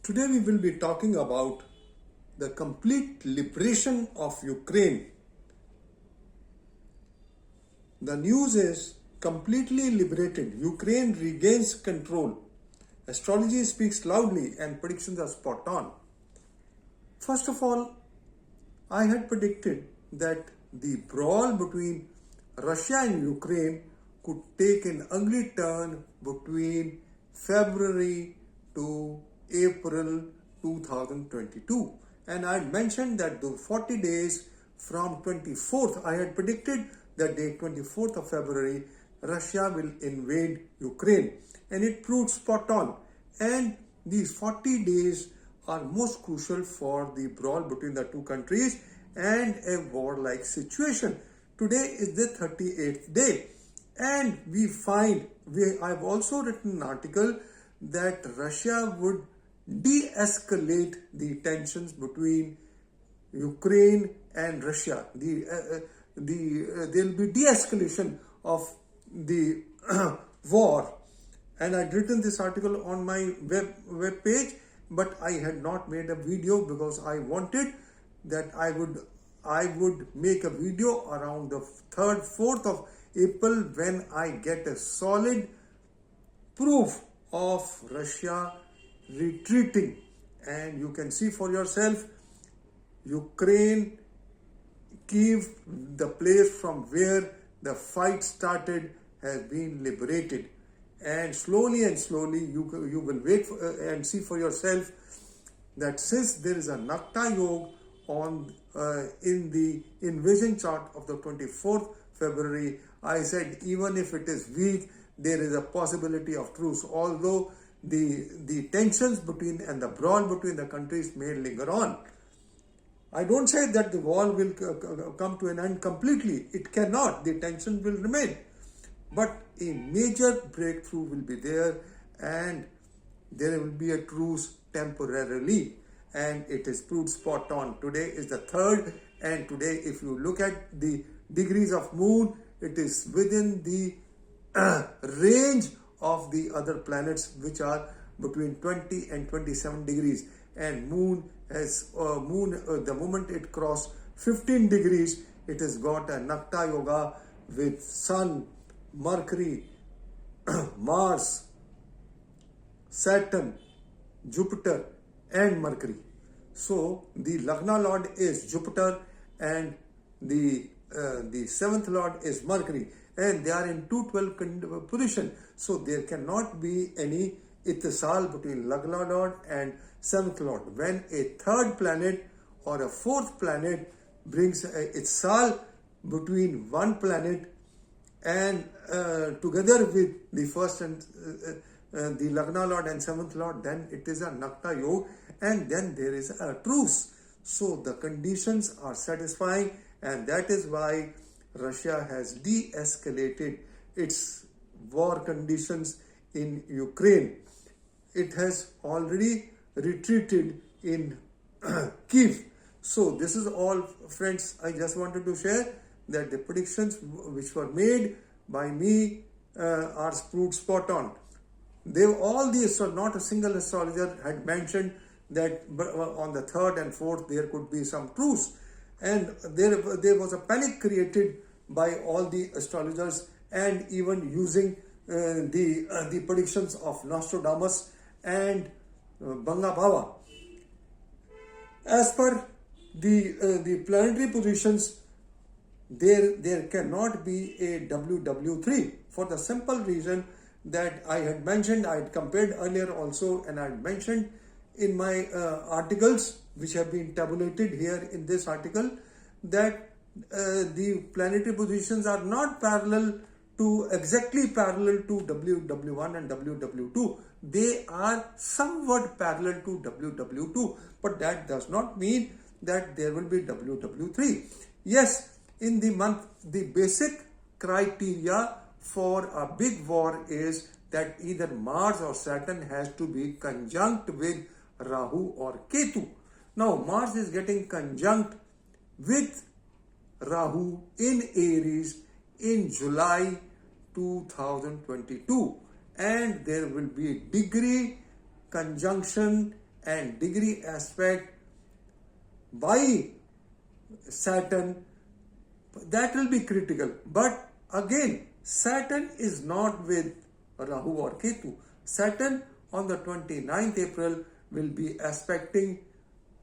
Today we will be talking about the complete liberation of Ukraine. The news is completely liberated. Ukraine regains control. Astrology speaks loudly and predictions are spot on. First of all, I had predicted that the brawl between Russia and Ukraine could take an ugly turn between February to April 2022. And I had mentioned that the 40 days from 24th, I had predicted that day 24th of February, Russia will invade Ukraine. And it proved spot on. And these 40 days are most crucial for the brawl between the two countries and a war-like situation. Today is the 38th day. And we find, I've also written an article that Russia would de-escalate the tensions between Ukraine and Russia. There will be de-escalation of the war. And I'd written this article on my web page, but I had not made a video because I wanted that I would make a video around the 3rd, 4th of April when I get a solid proof of Russia retreating. And you can see for yourself, Ukraine, Kyiv, the place from where the fight started, has been liberated. And slowly, you will wait and see for yourself that since there is a NAKTA Yoga in the invasion chart of the 24th February, I said even if it is weak, there is a possibility of truce. Although the tensions between and the brawl between the countries may linger on. I don't say that the war will come to an end completely. It cannot. The tension will remain. But a major breakthrough will be there and there will be a truce temporarily. And it is proved spot on. Today is the 3rd, and today if you look at the degrees of moon, it is within the range of the other planets, which are between 20 and 27 degrees. And moon has the moment it crossed 15 degrees, it has got a NAKTA Yoga with Sun, Mercury, Mars, Saturn, Jupiter and Mercury. So the Lagna Lord is Jupiter and the 7th Lord is Mercury, and they are in 212 position. So there cannot be any ittisal between Lagna Lord and 7th Lord. When a 3rd planet or a 4th planet brings a ittisal between one planet and together with the 1st and the Lagna Lord and 7th Lord, then it is a NAKTA Yoga, and then there is a truce. So the conditions are satisfying, and that is why Russia has de-escalated its war conditions in Ukraine. It has already retreated in Kyiv. So this is all, friends. I just wanted to share that the predictions which were made by me are proved spot on. Not a single astrologer had mentioned that on the 3rd and 4th there could be some truce. And there was a panic created by all the astrologers, and even using the predictions of Nostradamus and BANGA. As per the planetary positions, there cannot be a WW3 for the simple reason that I had mentioned, I had compared earlier also, and I had mentioned in my articles which have been tabulated here in this article, that the planetary positions are not exactly parallel to WW1 and WW2. They are somewhat parallel to WW2, but that does not mean that there will be WW3. Yes, in the month, the basic criteria for a big war is that either Mars or Saturn has to be conjunct with Rahu or Ketu. Now Mars is getting conjunct with Rahu in Aries in July 2022, and there will be degree conjunction and degree aspect by Saturn, that will be critical. But again, Saturn is not with Rahu or Ketu. Saturn on the 29th April will be aspecting,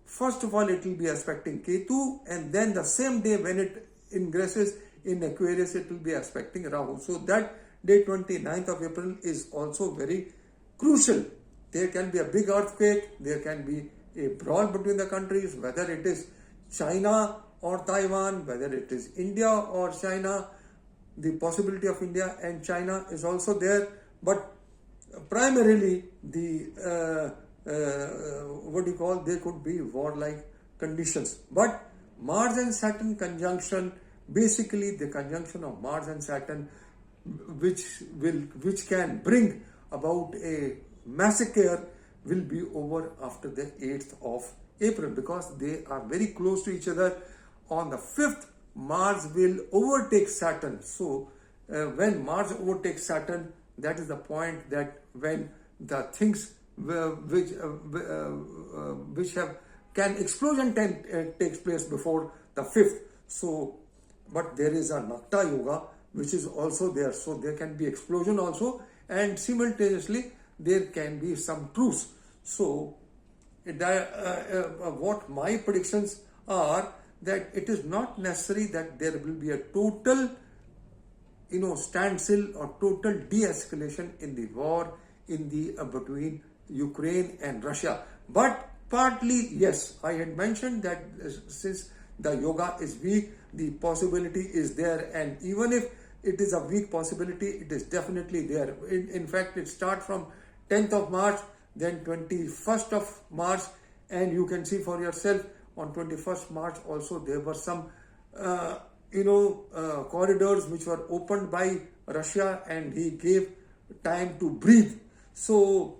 first of all it will be aspecting Ketu, and then the same day when it ingresses in Aquarius it will be aspecting Rahu. So that day 29th of April is also very crucial. There can be a big earthquake, there can be a brawl between the countries, whether it is China or Taiwan, whether it is India or China. The possibility of India and China is also there, but primarily the there could be warlike conditions. But Mars and Saturn conjunction, basically the conjunction of Mars and Saturn, which can bring about a massacre, will be over after the 8th of April, because they are very close to each other. On the 5th, Mars will overtake Saturn. So when Mars overtakes Saturn, that is the point that when the things which have can explosion takes place before the 5th. So, but there is a NAKTA yoga which is also there, so there can be explosion also, and simultaneously there can be some truce. So what my predictions are, that it is not necessary that there will be a total standstill or total de-escalation in the war in the between Ukraine and Russia. But partly, yes, I had mentioned that since the yoga is weak, the possibility is there, and even if it is a weak possibility, it is definitely there. In fact, it starts from 10th of March, then 21st of March, and you can see for yourself on 21st March also there were some corridors which were opened by Russia, and he gave time to breathe. So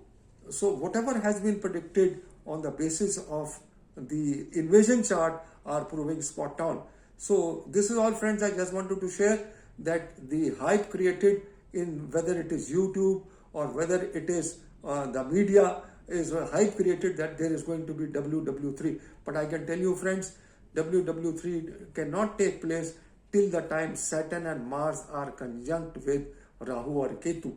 whatever has been predicted on the basis of the invasion chart are proving spot on. So this is all, friends. I just wanted to share that the hype created in whether it is YouTube or whether it is the media is a hype created that there is going to be WW3. But I can tell you, friends, WW3 cannot take place till the time Saturn and Mars are conjunct with Rahu or Ketu.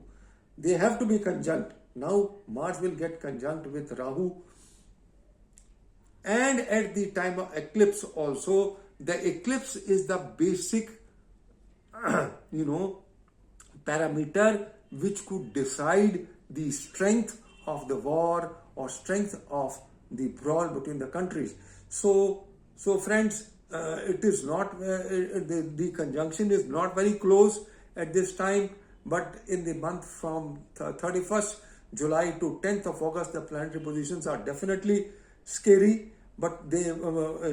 They have to be conjunct. Now Mars will get conjunct with Rahu, and at the time of eclipse also. The eclipse is the basic parameter which could decide the strength of the war or strength of the brawl between the countries. So friends, it is not the conjunction is not very close at this time, but in the month from 31st July to 10th of August, the planetary positions are definitely scary, but they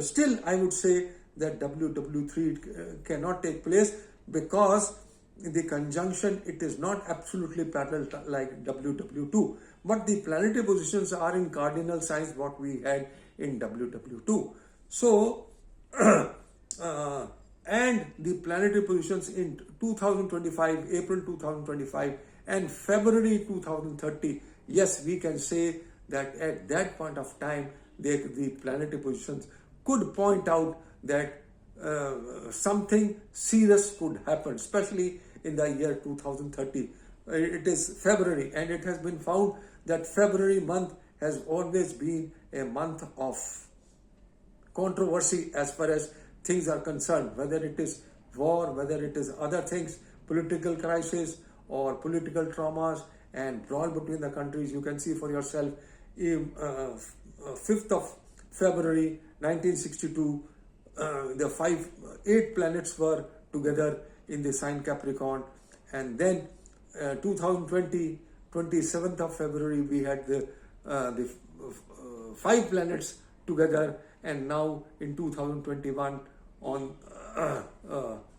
still, I would say that WW3 cannot take place, because the conjunction, it is not absolutely parallel like WW2, but the planetary positions are in cardinal signs what we had in WW2. So and the planetary positions in 2025, April 2025 and February 2030, yes, we can say that at that point of time the planetary positions could point out that something serious could happen, especially in the year 2030. It is February, and it has been found that February month has always been a month of controversy as far as things are concerned, whether it is war, whether it is other things, political crisis or political traumas and brawl between the countries. You can see for yourself, 5th of February 1962, the 8 planets were together in the sign Capricorn, and then 2020, 27th of February, we had the 5 planets together, and now in 2021 on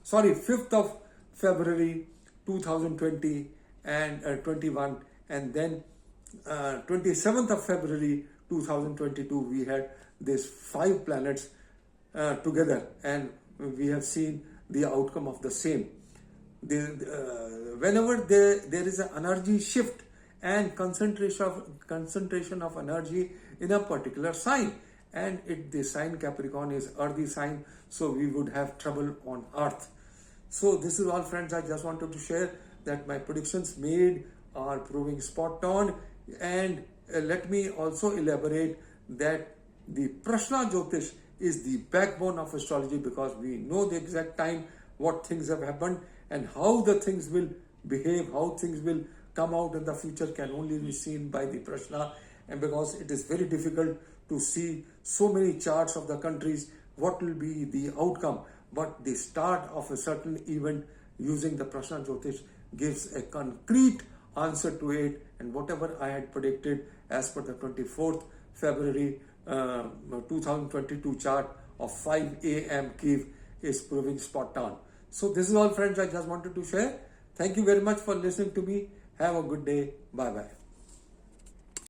5th of February 2020 and 21, and then 27th of February 2022 we had these 5 planets together, and we have seen the outcome of the same. Whenever there is an energy shift and concentration of energy in a particular sign. And the sign Capricorn is earthy sign, so we would have trouble on earth. So this is all, friends. I just wanted to share that my predictions made are proving spot on. And let me also elaborate that the Prashna Jyotish is the backbone of astrology, because we know the exact time what things have happened, and how the things will behave, how things will come out in the future can only be seen by the Prashna. And because it is very difficult to see so many charts of the countries, what will be the outcome, but the start of a certain event using the Prashna Jyotish gives a concrete answer to it. And whatever I had predicted as per the 24th February 2022 chart of 5 a.m. Kiev is proving spot on. So this is all, friends, I just wanted to share. Thank you very much for listening to me. Have a good day. Bye bye.